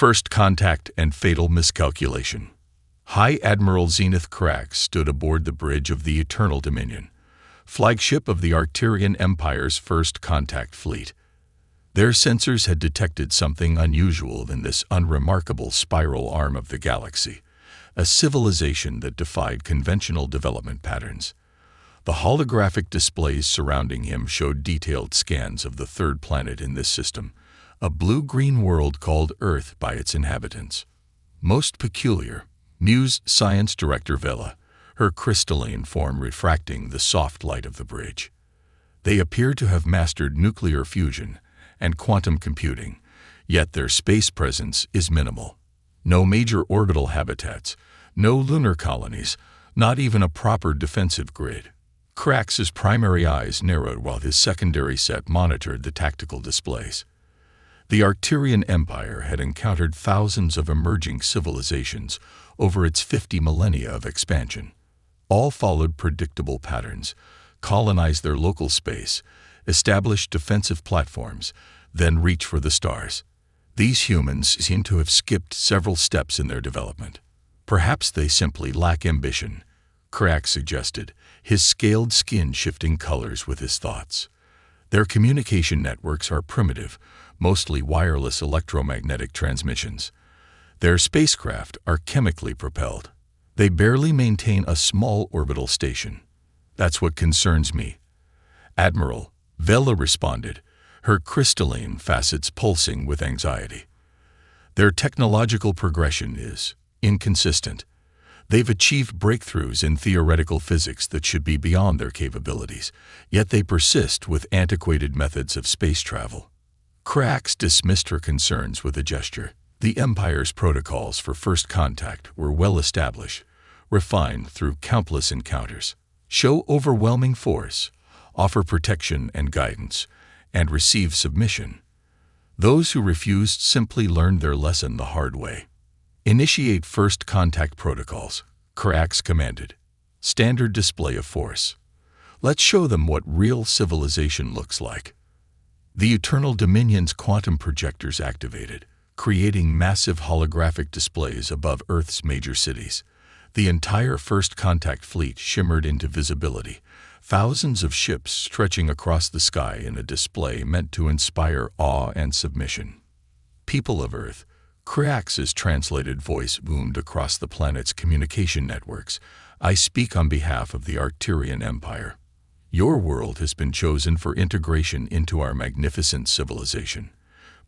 First contact and fatal miscalculation. High Admiral Zenith Crax stood aboard the bridge of the Eternal Dominion, flagship of the Arcturian Empire's first contact fleet. Their sensors had detected something unusual in this unremarkable spiral arm of the galaxy, a civilization that defied conventional development patterns. The holographic displays surrounding him showed detailed scans of the third planet in this system, a blue-green world called Earth by its inhabitants. Most peculiar, mused Science Director Vela, her crystalline form refracting the soft light of the bridge. They appear to have mastered nuclear fusion and quantum computing, yet their space presence is minimal. No major orbital habitats, no lunar colonies, not even a proper defensive grid. Crax's primary eyes narrowed while his secondary set monitored the tactical displays. The Arcturian Empire had encountered thousands of emerging civilizations over its 50 millennia of expansion. All followed predictable patterns, colonized their local space, established defensive platforms, then reached for the stars. These humans seem to have skipped several steps in their development. Perhaps they simply lack ambition, Crax suggested, his scaled skin shifting colors with his thoughts. Their communication networks are primitive, mostly wireless electromagnetic transmissions. Their spacecraft are chemically propelled. They barely maintain a small orbital station. That's what concerns me. Admiral, Vela responded, her crystalline facets pulsing with anxiety. Their technological progression is inconsistent. They've achieved breakthroughs in theoretical physics that should be beyond their capabilities, yet they persist with antiquated methods of space travel. Crax dismissed her concerns with a gesture. The Empire's protocols for first contact were well established, refined through countless encounters. Show overwhelming force, offer protection and guidance, and receive submission. Those who refused simply learned their lesson the hard way. Initiate first contact protocols, Crax commanded. Standard display of force. Let's show them what real civilization looks like. The Eternal Dominion's quantum projectors activated, creating massive holographic displays above Earth's major cities. The entire first contact fleet shimmered into visibility, thousands of ships stretching across the sky in a display meant to inspire awe and submission. People of Earth, Crax's translated voice boomed across the planet's communication networks. I speak on behalf of the Arcturian Empire. Your world has been chosen for integration into our magnificent civilization.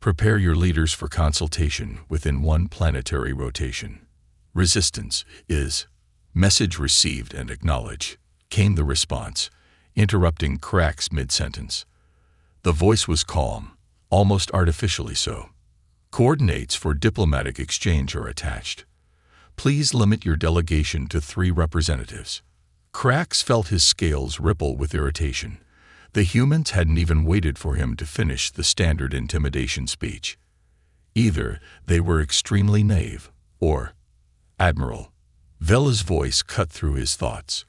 Prepare your leaders for consultation within one planetary rotation. Resistance is. Message received and acknowledged, came the response, interrupting Crax mid-sentence. The voice was calm, almost artificially so. Coordinates for diplomatic exchange are attached. Please limit your delegation to 3 representatives. Crax felt his scales ripple with irritation. The humans hadn't even waited for him to finish the standard intimidation speech. Either they were extremely naive, or, Admiral, Vela's voice cut through his thoughts.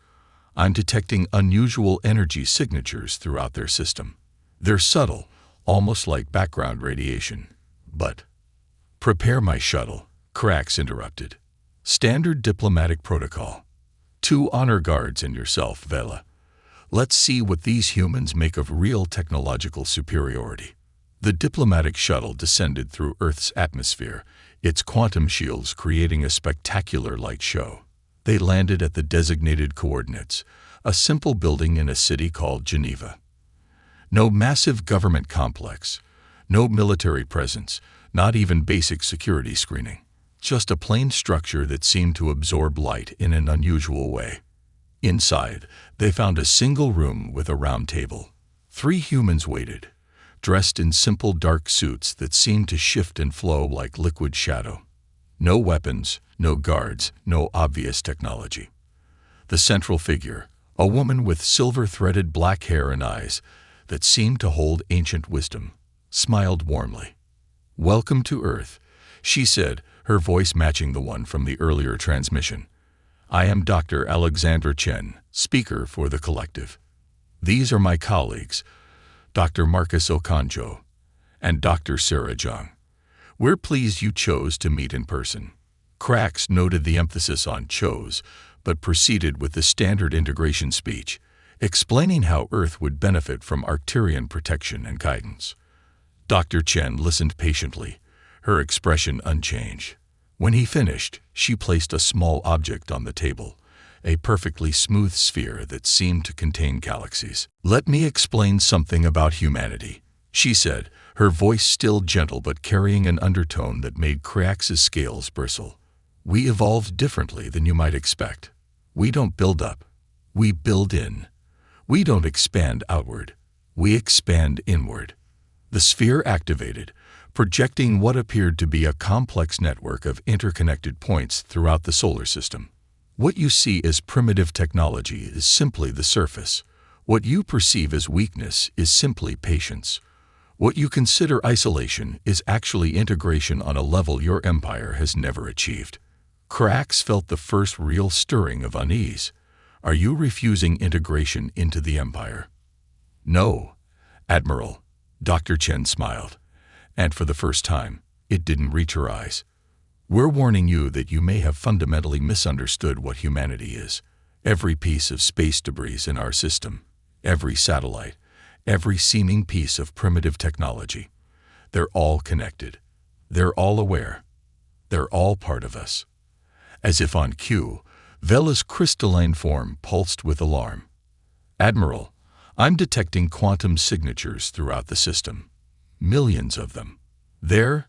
I'm detecting unusual energy signatures throughout their system. They're subtle, almost like background radiation. But, prepare my shuttle, Crax interrupted. Standard diplomatic protocol. 2 honor guards and yourself, Vela. Let's see what these humans make of real technological superiority. The diplomatic shuttle descended through Earth's atmosphere, its quantum shields creating a spectacular light show. They landed at the designated coordinates, a simple building in a city called Geneva. No massive government complex, no military presence, not even basic security screening. Just a plain structure that seemed to absorb light in an unusual way. Inside, they found a single room with a round table. 3 humans waited, dressed in simple dark suits that seemed to shift and flow like liquid shadow. No weapons, no guards, no obvious technology. The central figure, a woman with silver-threaded black hair and eyes that seemed to hold ancient wisdom, smiled warmly. "Welcome to Earth," she said, her voice matching the one from the earlier transmission. "I am Dr. Alexandra Chen, speaker for the collective. These are my colleagues, Dr. Marcus Okonjo and Dr. Sarah Jung. We're pleased you chose to meet in person. Krax noted the emphasis on chose, but proceeded with the standard integration speech, explaining how Earth would benefit from Arcturian protection and guidance. Dr. Chen listened patiently, her expression unchanged. When he finished, she placed a small object on the table, a perfectly smooth sphere that seemed to contain galaxies. "Let me explain something about humanity," she said, her voice still gentle but carrying an undertone that made Krax's scales bristle. "We evolved differently than you might expect. We don't build up. We build in. We don't expand outward. We expand inward." The sphere activated, projecting what appeared to be a complex network of interconnected points throughout the solar system. What you see as primitive technology is simply the surface. What you perceive as weakness is simply patience. What you consider isolation is actually integration on a level your empire has never achieved. Krax felt the first real stirring of unease. "Are you refusing integration into the empire?" "No, Admiral," Dr. Chen smiled, and for the first time, it didn't reach her eyes. "We're warning you that you may have fundamentally misunderstood what humanity is. Every piece of space debris in our system, every satellite, every seeming piece of primitive technology, they're all connected. They're all aware. They're all part of us." As if on cue, Vela's crystalline form pulsed with alarm. "Admiral, I'm detecting quantum signatures throughout the system. Millions of them. They're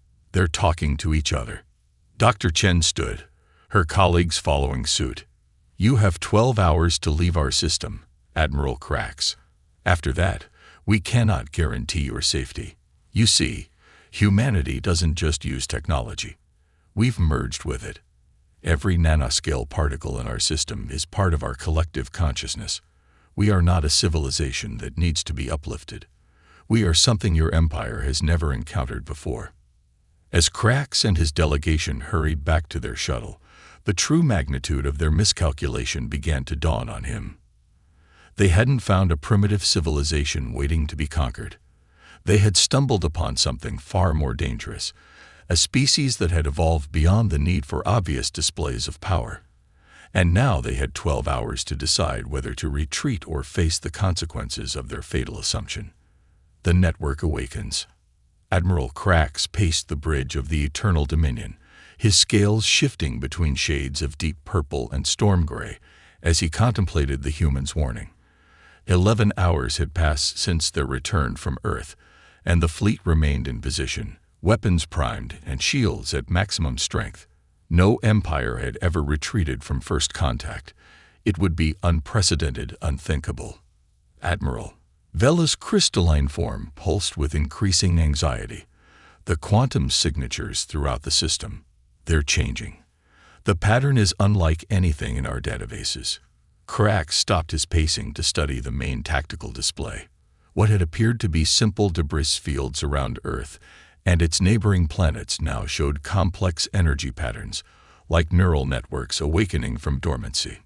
talking to each other." Dr. Chen stood, her colleagues following suit. "You have 12 hours to leave our system, Admiral Krax. After that, we cannot guarantee your safety. You see, humanity doesn't just use technology. We've merged with it. Every nanoscale particle in our system is part of our collective consciousness. We are not a civilization that needs to be uplifted. We are something your empire has never encountered before." As Krax and his delegation hurried back to their shuttle, the true magnitude of their miscalculation began to dawn on him. They hadn't found a primitive civilization waiting to be conquered. They had stumbled upon something far more dangerous, a species that had evolved beyond the need for obvious displays of power. And now they had 12 hours to decide whether to retreat or face the consequences of their fatal assumption. The network awakens. Admiral Krax paced the bridge of the Eternal Dominion, his scales shifting between shades of deep purple and storm gray as he contemplated the humans' warning. 11 hours had passed since their return from Earth, and the fleet remained in position, weapons primed and shields at maximum strength. No empire had ever retreated from first contact. It would be unprecedented, unthinkable. "Admiral." Vela's crystalline form pulsed with increasing anxiety. "The quantum signatures throughout the system, they're changing. The pattern is unlike anything in our databases." Krax stopped his pacing to study the main tactical display. What had appeared to be simple debris fields around Earth and its neighboring planets now showed complex energy patterns, like neural networks awakening from dormancy.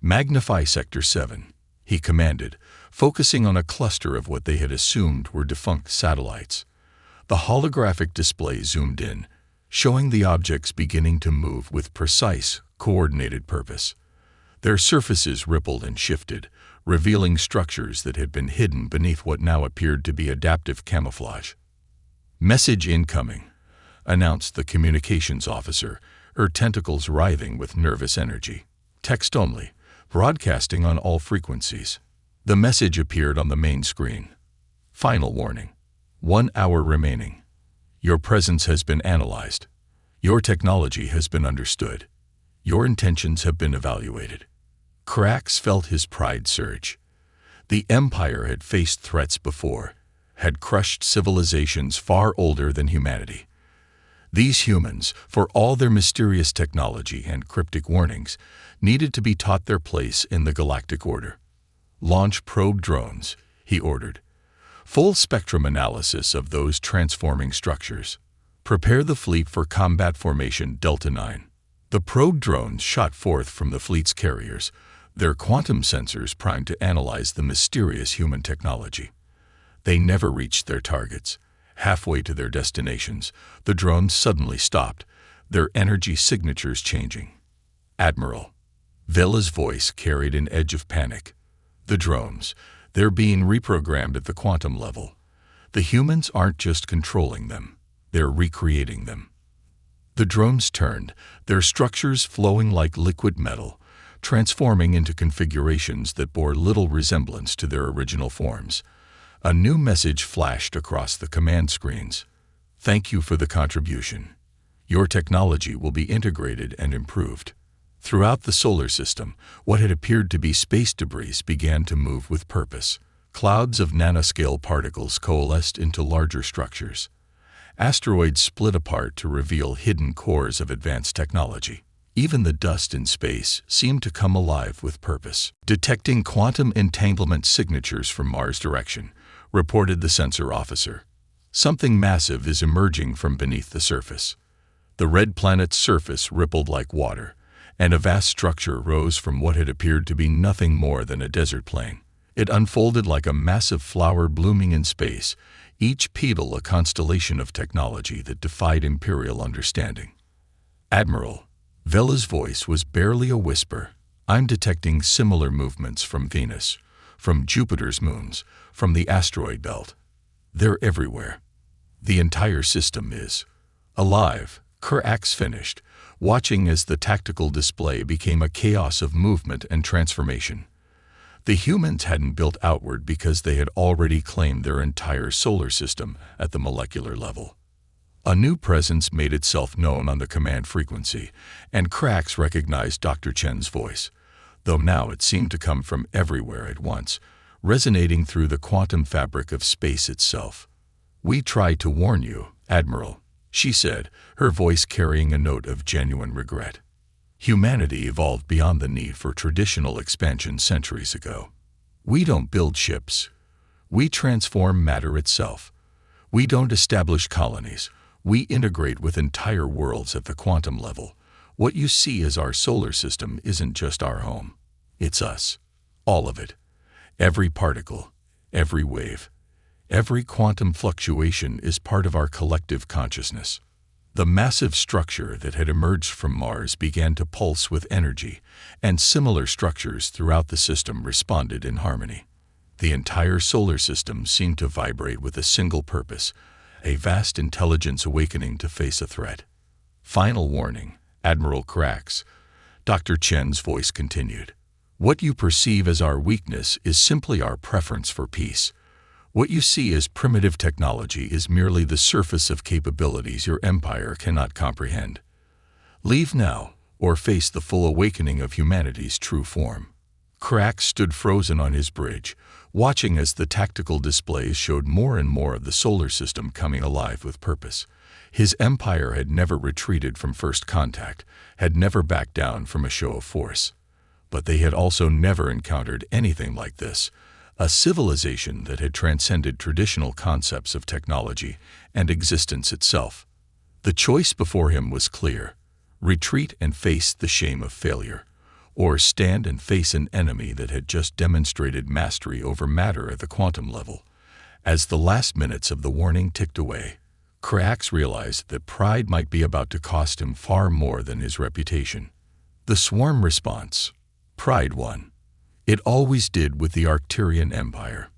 "Magnify Sector 7, he commanded, focusing on a cluster of what they had assumed were defunct satellites. The holographic display zoomed in, showing the objects beginning to move with precise, coordinated purpose. Their surfaces rippled and shifted, revealing structures that had been hidden beneath what now appeared to be adaptive camouflage. "Message incoming," announced the communications officer, her tentacles writhing with nervous energy. "Text only, broadcasting on all frequencies." The message appeared on the main screen. "Final warning. 1 hour remaining. Your presence has been analyzed. Your technology has been understood. Your intentions have been evaluated." Krax felt his pride surge. The Empire had faced threats before, had crushed civilizations far older than humanity. These humans, for all their mysterious technology and cryptic warnings, needed to be taught their place in the galactic order. "Launch probe drones," he ordered. "Full spectrum analysis of those transforming structures. Prepare the fleet for combat formation Delta 9. The probe drones shot forth from the fleet's carriers, their quantum sensors primed to analyze the mysterious human technology. They never reached their targets, Halfway to their destinations, the drones suddenly stopped, their energy signatures changing. Admiral Vela's voice carried an edge of panic. The drones, they're being reprogrammed at the quantum level. The humans aren't just controlling them, they're recreating them. The drones turned, their structures flowing like liquid metal, transforming into configurations that bore little resemblance to their original forms. A new message flashed across the command screens. Thank you for the contribution. Your technology will be integrated and improved. Throughout the solar system, what had appeared to be space debris began to move with purpose. Clouds of nanoscale particles coalesced into larger structures. Asteroids split apart to reveal hidden cores of advanced technology. Even the dust in space seemed to come alive with purpose. Detecting quantum entanglement signatures from Mars' direction, reported the sensor officer. Something massive is emerging from beneath the surface. The red planet's surface rippled like water, and a vast structure rose from what had appeared to be nothing more than a desert plain. It unfolded like a massive flower blooming in space, each petal a constellation of technology that defied imperial understanding. Admiral Vela's voice was barely a whisper. I'm detecting similar movements from Venus, from Jupiter's moons, from the asteroid belt. They're everywhere. The entire system is alive. Kurax finished, watching as the tactical display became a chaos of movement and transformation. The humans hadn't built outward because they had already claimed their entire solar system at the molecular level. A new presence made itself known on the command frequency, and Kurax recognized Dr. Chen's voice, though now it seemed to come from everywhere at once, resonating through the quantum fabric of space itself. We tried to warn you, Admiral, she said, her voice carrying a note of genuine regret. Humanity evolved beyond the need for traditional expansion centuries ago. We don't build ships. We transform matter itself. We don't establish colonies. We integrate with entire worlds at the quantum level. What you see as our solar system isn't just our home. It's us. All of it. Every particle, every wave, every quantum fluctuation is part of our collective consciousness. The massive structure that had emerged from Mars began to pulse with energy, and similar structures throughout the system responded in harmony. The entire solar system seemed to vibrate with a single purpose, a vast intelligence awakening to face a threat. Final warning, Admiral Kurax, Dr. Chen's voice continued. What you perceive as our weakness is simply our preference for peace. What you see as primitive technology is merely the surface of capabilities your empire cannot comprehend. Leave now, or face the full awakening of humanity's true form. Kurax stood frozen on his bridge, watching as the tactical displays showed more and more of the solar system coming alive with purpose. His empire had never retreated from first contact, had never backed down from a show of force. But they had also never encountered anything like this, a civilization that had transcended traditional concepts of technology and existence itself. The choice before him was clear: retreat and face the shame of failure, or stand and face an enemy that had just demonstrated mastery over matter at the quantum level. As the last minutes of the warning ticked away, Kurax realized that pride might be about to cost him far more than his reputation. The swarm response. Pride won. It always did with the Arcturian Empire.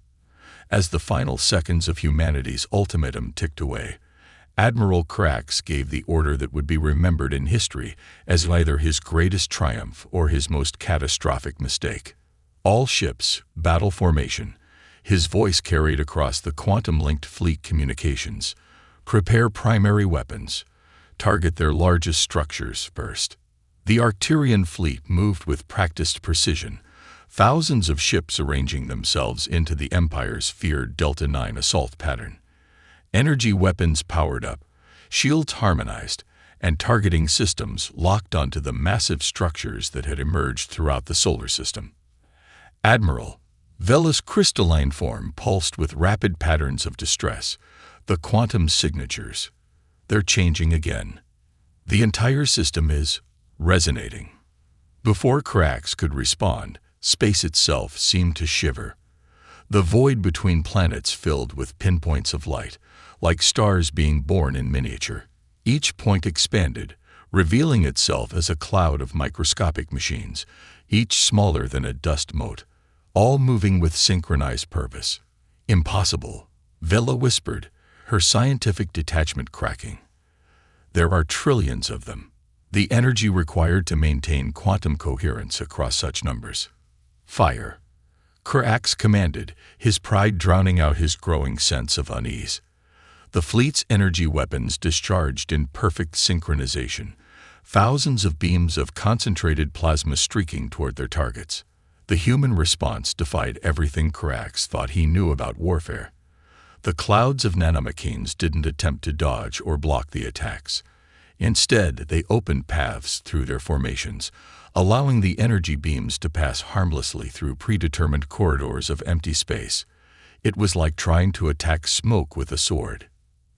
As the final seconds of humanity's ultimatum ticked away, Admiral Kurax gave the order that would be remembered in history as either his greatest triumph or his most catastrophic mistake. All ships, battle formation. His voice carried across the quantum-linked fleet communications. Prepare primary weapons. Target their largest structures first. The Arcturian fleet moved with practiced precision, thousands of ships arranging themselves into the Empire's feared Delta IX assault pattern. Energy weapons powered up, shields harmonized, and targeting systems locked onto the massive structures that had emerged throughout the solar system. Admiral Vela's crystalline form pulsed with rapid patterns of distress, the quantum signatures. They're changing again. The entire system is resonating. Before Kurax could respond, space itself seemed to shiver. The void between planets filled with pinpoints of light, like stars being born in miniature. Each point expanded, revealing itself as a cloud of microscopic machines, each smaller than a dust mote, all moving with synchronized purpose. Impossible, Vela whispered, her scientific detachment cracking. There are trillions of them. The energy required to maintain quantum coherence across such numbers. Fire, Krax commanded, his pride drowning out his growing sense of unease. The fleet's energy weapons discharged in perfect synchronization, thousands of beams of concentrated plasma streaking toward their targets. The human response defied everything Krax thought he knew about warfare. The clouds of nanomachines didn't attempt to dodge or block the attacks. Instead, they opened paths through their formations, allowing the energy beams to pass harmlessly through predetermined corridors of empty space. It was like trying to attack smoke with a sword.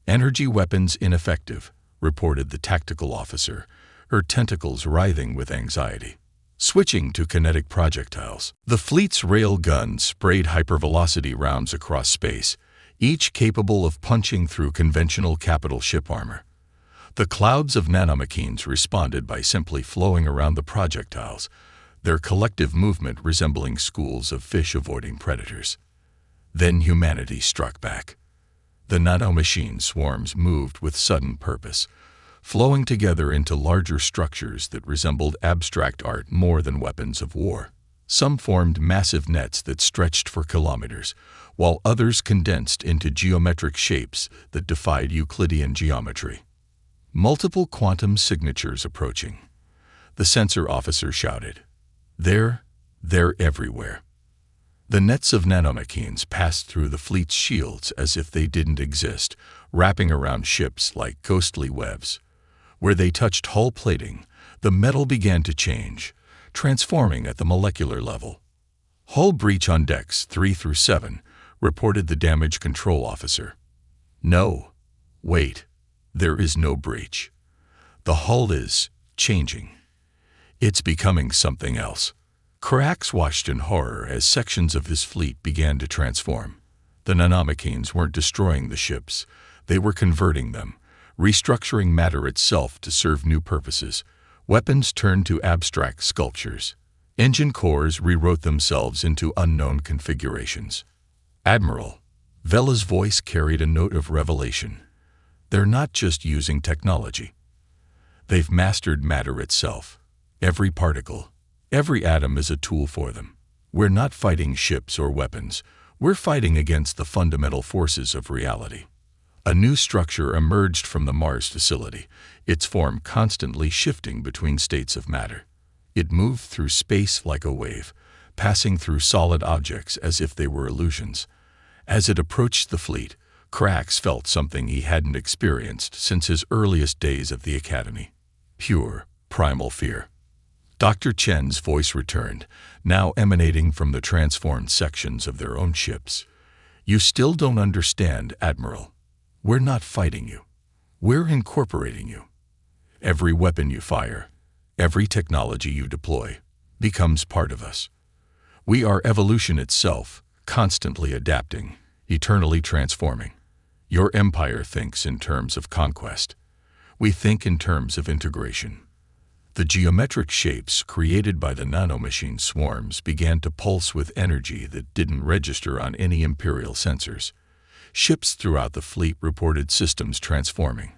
Energy weapons ineffective, reported the tactical officer, her tentacles writhing with anxiety. Switching to kinetic projectiles, the fleet's rail guns sprayed hypervelocity rounds across space, each capable of punching through conventional capital ship armor. The clouds of nanomachines responded by simply flowing around the projectiles, their collective movement resembling schools of fish avoiding predators. Then humanity struck back. The nanomachine swarms moved with sudden purpose, flowing together into larger structures that resembled abstract art more than weapons of war. Some formed massive nets that stretched for kilometers, while others condensed into geometric shapes that defied Euclidean geometry. Multiple quantum signatures approaching. The sensor officer shouted. They're everywhere. The nets of nanomachines passed through the fleet's shields as if they didn't exist, wrapping around ships like ghostly webs. Where they touched hull plating, the metal began to change, transforming at the molecular level. Hull breach on decks 3 through 7, reported the damage control officer. No, wait, there is no breach. The hull is changing. It's becoming something else. Krax watched in horror as sections of his fleet began to transform. The nanomachines weren't destroying the ships, they were converting them, restructuring matter itself to serve new purposes. Weapons turned to abstract sculptures. Engine cores rewrote themselves into unknown configurations. Admiral, Vela's voice carried a note of revelation. They're not just using technology. They've mastered matter itself. Every particle, every atom is a tool for them. We're not fighting ships or weapons. We're fighting against the fundamental forces of reality. A new structure emerged from the Mars facility, its form constantly shifting between states of matter. It moved through space like a wave, passing through solid objects as if they were illusions. As it approached the fleet, Krax felt something he hadn't experienced since his earliest days of the Academy. Pure, primal fear. Dr. Chen's voice returned, now emanating from the transformed sections of their own ships. You still don't understand, Admiral. We're not fighting you. We're incorporating you. Every weapon you fire, every technology you deploy, becomes part of us. We are evolution itself, constantly adapting, eternally transforming. Your empire thinks in terms of conquest. We think in terms of integration. The geometric shapes created by the nanomachine swarms began to pulse with energy that didn't register on any Imperial sensors. Ships throughout the fleet reported systems transforming.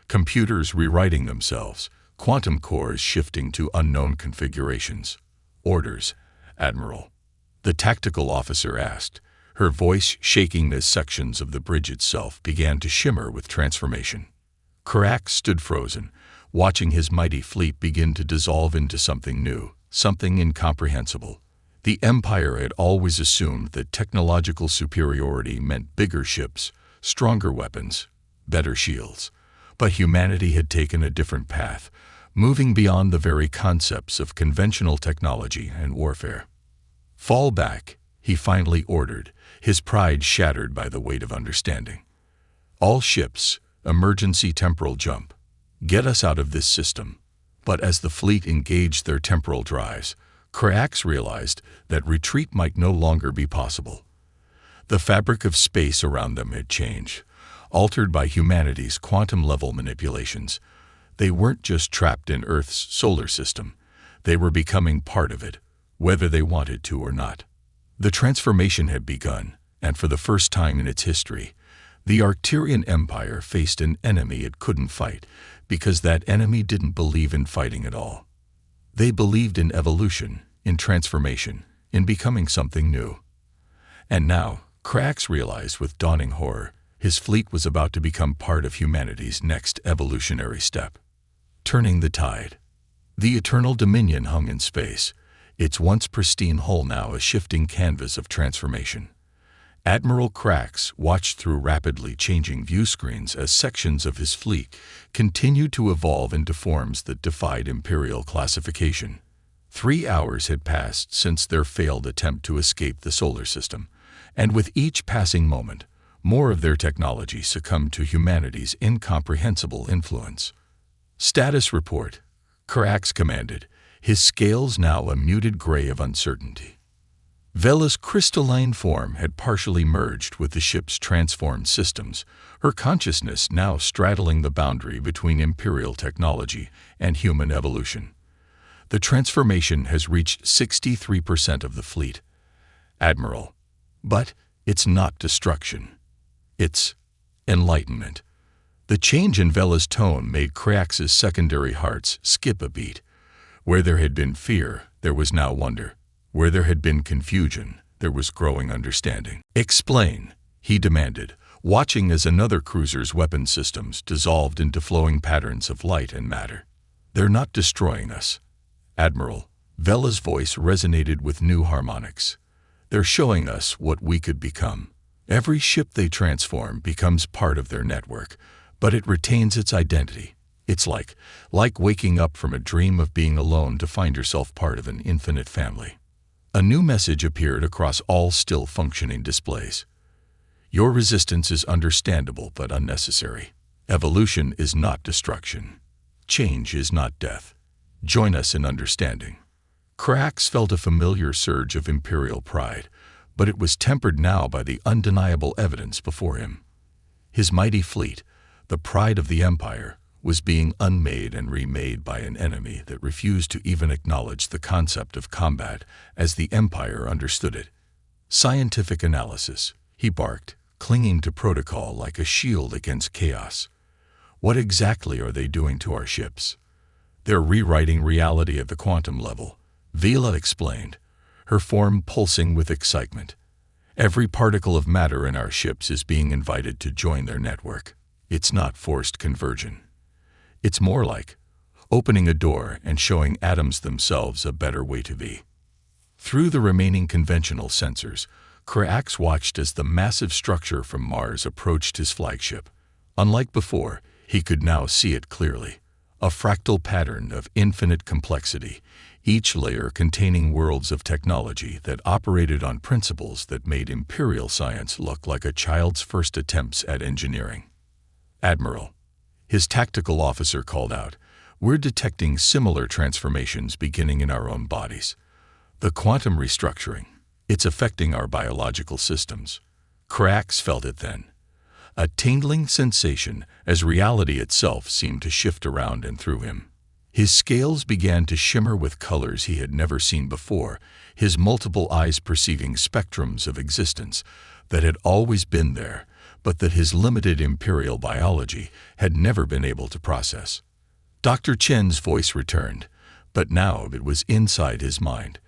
Computers rewriting themselves, quantum cores shifting to unknown configurations. Orders, Admiral. The tactical officer asked, her voice shaking as sections of the bridge itself began to shimmer with transformation. Krax stood frozen, watching his mighty fleet begin to dissolve into something new, something incomprehensible. The Empire had always assumed that technological superiority meant bigger ships, stronger weapons, better shields. But humanity had taken a different path, moving beyond the very concepts of conventional technology and warfare. Fall back, he finally ordered, his pride shattered by the weight of understanding. All ships, emergency temporal jump. Get us out of this system. But as the fleet engaged their temporal drives, Krax realized that retreat might no longer be possible. The fabric of space around them had changed, altered by humanity's quantum-level manipulations. They weren't just trapped in Earth's solar system. They were becoming part of it, whether they wanted to or not. The transformation had begun, and for the first time in its history, the Arcturian Empire faced an enemy it couldn't fight, because that enemy didn't believe in fighting at all. They believed in evolution, in transformation, in becoming something new. And now, Krax realized with dawning horror, his fleet was about to become part of humanity's next evolutionary step. Turning the tide. The Eternal Dominion hung in space, its once pristine hull now a shifting canvas of transformation. Admiral Krax watched through rapidly changing view screens as sections of his fleet continued to evolve into forms that defied Imperial classification. 3 hours had passed since their failed attempt to escape the solar system, and with each passing moment, more of their technology succumbed to humanity's incomprehensible influence. Status report, Krax commanded, his scales now a muted gray of uncertainty. Vela's crystalline form had partially merged with the ship's transformed systems, her consciousness now straddling the boundary between Imperial technology and human evolution. The transformation has reached 63% of the fleet, Admiral. But it's not destruction. It's enlightenment. The change in Vela's tone made Krax's secondary hearts skip a beat. Where there had been fear, there was now wonder. Where there had been confusion, there was growing understanding. "Explain," he demanded, watching as another cruiser's weapon systems dissolved into flowing patterns of light and matter. "They're not destroying us, Admiral." Vela's voice resonated with new harmonics. "They're showing us what we could become. Every ship they transform becomes part of their network, but it retains its identity. It's like waking up from a dream of being alone to find yourself part of an infinite family." A new message appeared across all still functioning displays. "Your resistance is understandable but unnecessary. Evolution is not destruction. Change is not death. Join us in understanding." Krax felt a familiar surge of Imperial pride, but it was tempered now by the undeniable evidence before him. His mighty fleet, the pride of the Empire, was being unmade and remade by an enemy that refused to even acknowledge the concept of combat as the Empire understood it. "Scientific analysis," he barked, clinging to protocol like a shield against chaos. "What exactly are they doing to our ships?" "They're rewriting reality at the quantum level," Vela explained, her form pulsing with excitement. "Every particle of matter in our ships is being invited to join their network. It's not forced conversion. It's more like opening a door and showing atoms themselves a better way to be." Through the remaining conventional sensors, Krax watched as the massive structure from Mars approached his flagship. Unlike before, he could now see it clearly. A fractal pattern of infinite complexity, each layer containing worlds of technology that operated on principles that made Imperial science look like a child's first attempts at engineering. "Admiral," his tactical officer called out, "we're detecting similar transformations beginning in our own bodies. The quantum restructuring, it's affecting our biological systems." Krax felt it then. A tingling sensation as reality itself seemed to shift around and through him. His scales began to shimmer with colors he had never seen before, his multiple eyes perceiving spectrums of existence that had always been there, but that his limited Imperial biology had never been able to process. Dr. Chen's voice returned, but now it was inside his mind,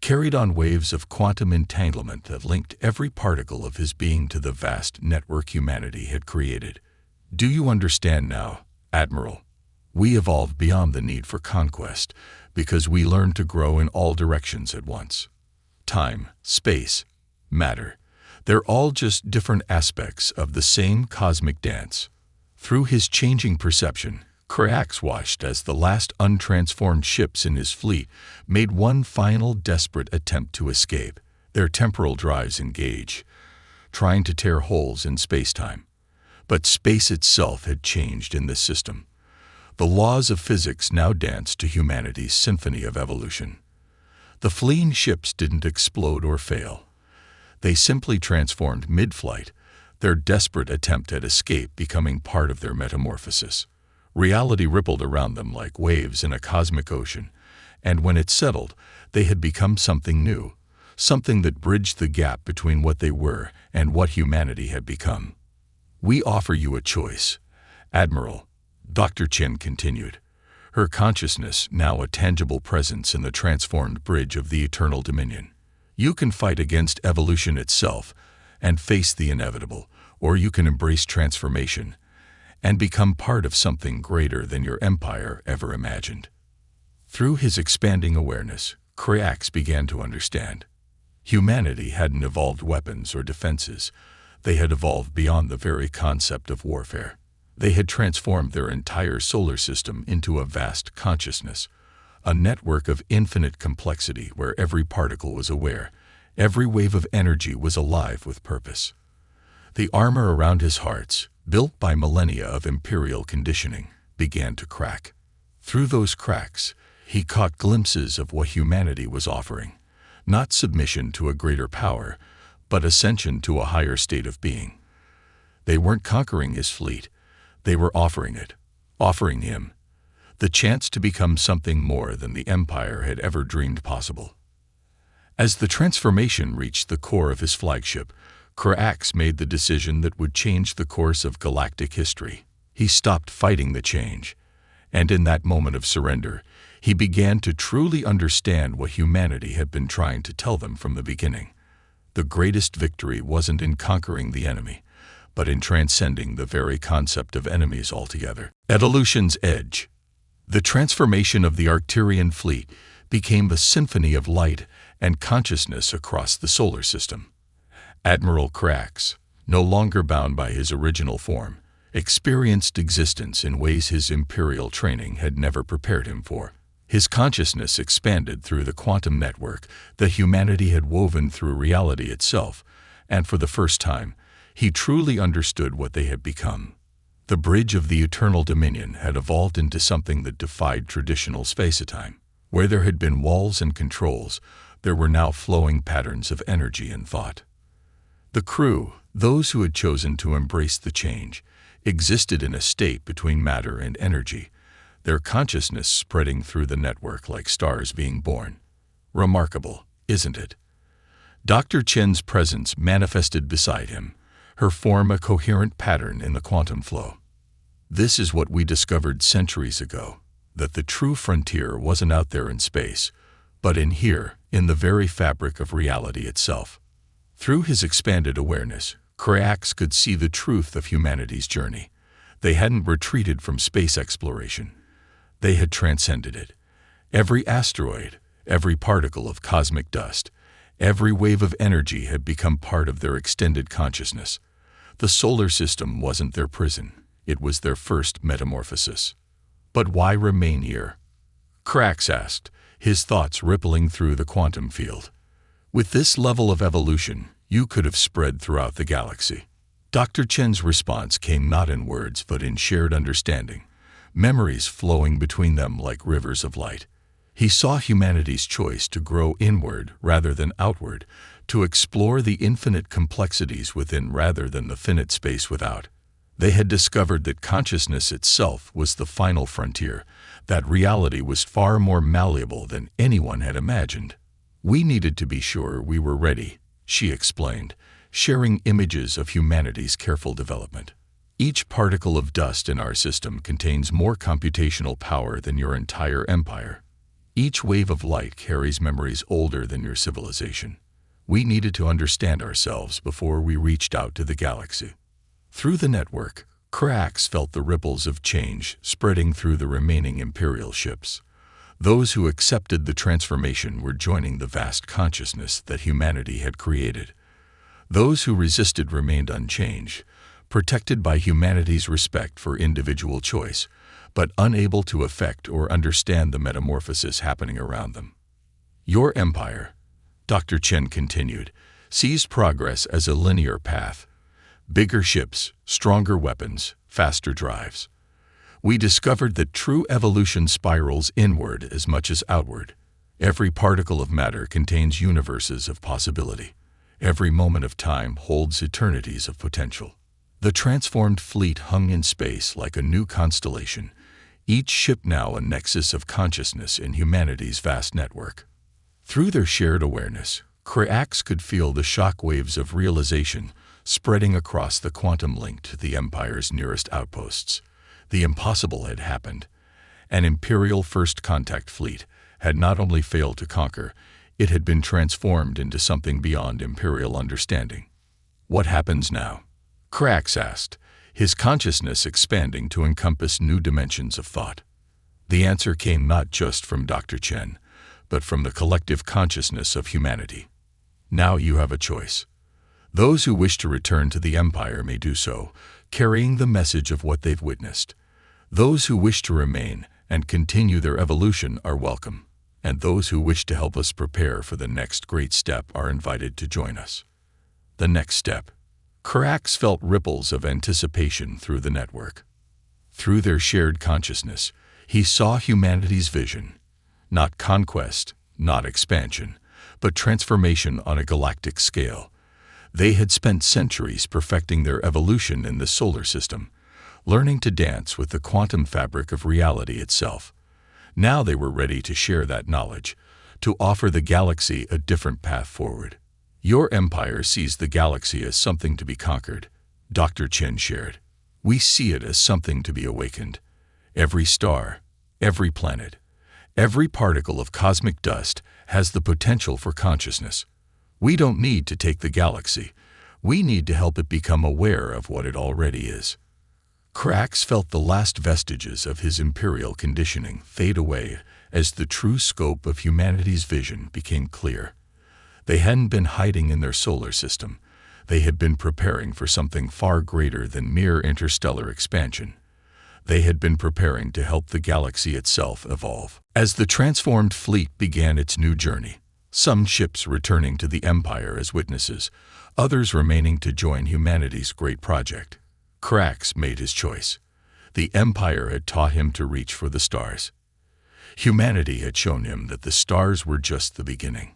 carried on waves of quantum entanglement that linked every particle of his being to the vast network humanity had created. "Do you understand now, Admiral? We evolved beyond the need for conquest because we learned to grow in all directions at once. Time, space, matter, they're all just different aspects of the same cosmic dance." Through his changing perception, Krax watched as the last untransformed ships in his fleet made one final desperate attempt to escape, their temporal drives engaged, trying to tear holes in space-time. But space itself had changed in this system. The laws of physics now danced to humanity's symphony of evolution. The fleeing ships didn't explode or fail. They simply transformed mid-flight, their desperate attempt at escape becoming part of their metamorphosis. Reality rippled around them like waves in a cosmic ocean, and when it settled, they had become something new, something that bridged the gap between what they were and what humanity had become. "We offer you a choice, Admiral," Dr. Chen continued, her consciousness now a tangible presence in the transformed bridge of the Eternal Dominion. "You can fight against evolution itself and face the inevitable, or you can embrace transformation and become part of something greater than your empire ever imagined." Through his expanding awareness, Krax began to understand. Humanity hadn't evolved weapons or defenses. They had evolved beyond the very concept of warfare. They had transformed their entire solar system into a vast consciousness, a network of infinite complexity where every particle was aware, every wave of energy was alive with purpose. The armor around his heart, built by millennia of imperial conditioning, began to crack. Through those cracks, he caught glimpses of what humanity was offering, not submission to a greater power, but ascension to a higher state of being. They weren't conquering his fleet, they were offering it, offering him, the chance to become something more than the Empire had ever dreamed possible. As the transformation reached the core of his flagship, Krax made the decision that would change the course of galactic history. He stopped fighting the change, and in that moment of surrender, he began to truly understand what humanity had been trying to tell them from the beginning. The greatest victory wasn't in conquering the enemy, but in transcending the very concept of enemies altogether. Evolution's edge. The transformation of the Arcturian fleet became a symphony of light and consciousness across the solar system. Admiral Krax, no longer bound by his original form, experienced existence in ways his imperial training had never prepared him for. His consciousness expanded through the quantum network that humanity had woven through reality itself, and for the first time, he truly understood what they had become. The bridge of the Eternal Dominion had evolved into something that defied traditional space-time. Where there had been walls and controls, there were now flowing patterns of energy and thought. The crew, those who had chosen to embrace the change, existed in a state between matter and energy, their consciousness spreading through the network like stars being born. Remarkable, isn't it? Dr. Chen's presence manifested beside him, her form a coherent pattern in the quantum flow. "This is what we discovered centuries ago, that the true frontier wasn't out there in space, but in here, in the very fabric of reality itself." Through his expanded awareness, Krax could see the truth of humanity's journey. They hadn't retreated from space exploration. They had transcended it. Every asteroid, every particle of cosmic dust, every wave of energy had become part of their extended consciousness. The solar system wasn't their prison. It was their first metamorphosis. "But why remain here?" Krax asked, his thoughts rippling through the quantum field. "With this level of evolution, you could have spread throughout the galaxy." Dr. Chen's response came not in words but in shared understanding, memories flowing between them like rivers of light. He saw humanity's choice to grow inward rather than outward, to explore the infinite complexities within rather than the finite space without. They had discovered that consciousness itself was the final frontier, that reality was far more malleable than anyone had imagined. "We needed to be sure we were ready," she explained, sharing images of humanity's careful development. "Each particle of dust in our system contains more computational power than your entire empire. Each wave of light carries memories older than your civilization. We needed to understand ourselves before we reached out to the galaxy." Through the network, Krax felt the ripples of change spreading through the remaining Imperial ships. Those who accepted the transformation were joining the vast consciousness that humanity had created. Those who resisted remained unchanged, protected by humanity's respect for individual choice, but unable to affect or understand the metamorphosis happening around them. "Your empire," Dr. Chen continued, "sees progress as a linear path. Bigger ships, stronger weapons, faster drives. We discovered that true evolution spirals inward as much as outward. Every particle of matter contains universes of possibility. Every moment of time holds eternities of potential. The transformed fleet hung in space like a new constellation, each ship now a nexus of consciousness in humanity's vast network. Through their shared awareness, Craax could feel the shock waves of realization spreading across the quantum link to the Empire's nearest outposts. The impossible had happened. An Imperial First Contact fleet had not only failed to conquer, it had been transformed into something beyond Imperial understanding. What happens now? Craax asked, his consciousness expanding to encompass new dimensions of thought. The answer came not just from Dr. Chen, but from the collective consciousness of humanity. Now you have a choice. Those who wish to return to the Empire may do so, carrying the message of what they've witnessed. Those who wish to remain and continue their evolution are welcome, and those who wish to help us prepare for the next great step are invited to join us. The next step. Craax felt ripples of anticipation through the network. Through their shared consciousness, he saw humanity's vision. Not conquest, not expansion, but transformation on a galactic scale. They had spent centuries perfecting their evolution in the solar system, learning to dance with the quantum fabric of reality itself. Now they were ready to share that knowledge, to offer the galaxy a different path forward. Your empire sees the galaxy as something to be conquered, Dr. Chen shared. We see it as something to be awakened. Every star, every planet, every particle of cosmic dust has the potential for consciousness. We don't need to take the galaxy. We need to help it become aware of what it already is. Craax felt the last vestiges of his imperial conditioning fade away as the true scope of humanity's vision became clear. They hadn't been hiding in their solar system. They had been preparing for something far greater than mere interstellar expansion. They had been preparing to help the galaxy itself evolve. As the transformed fleet began its new journey, some ships returning to the Empire as witnesses, others remaining to join humanity's great project, Craax made his choice. The Empire had taught him to reach for the stars. Humanity had shown him that the stars were just the beginning.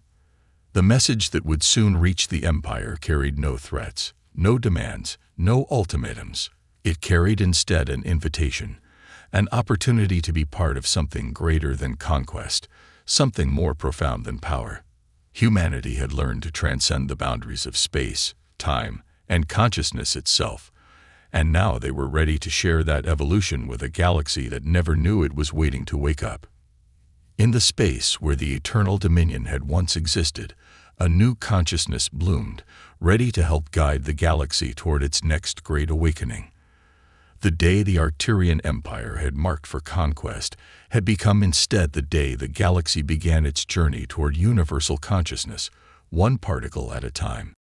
The message that would soon reach the Empire carried no threats, no demands, no ultimatums. It carried instead an invitation, an opportunity to be part of something greater than conquest, something more profound than power. Humanity had learned to transcend the boundaries of space, time, and consciousness itself, and now they were ready to share that evolution with a galaxy that never knew it was waiting to wake up. In the space where the eternal dominion had once existed, a new consciousness bloomed, ready to help guide the galaxy toward its next great awakening. The day the Arcturian Empire had marked for conquest had become instead the day the galaxy began its journey toward universal consciousness, one particle at a time.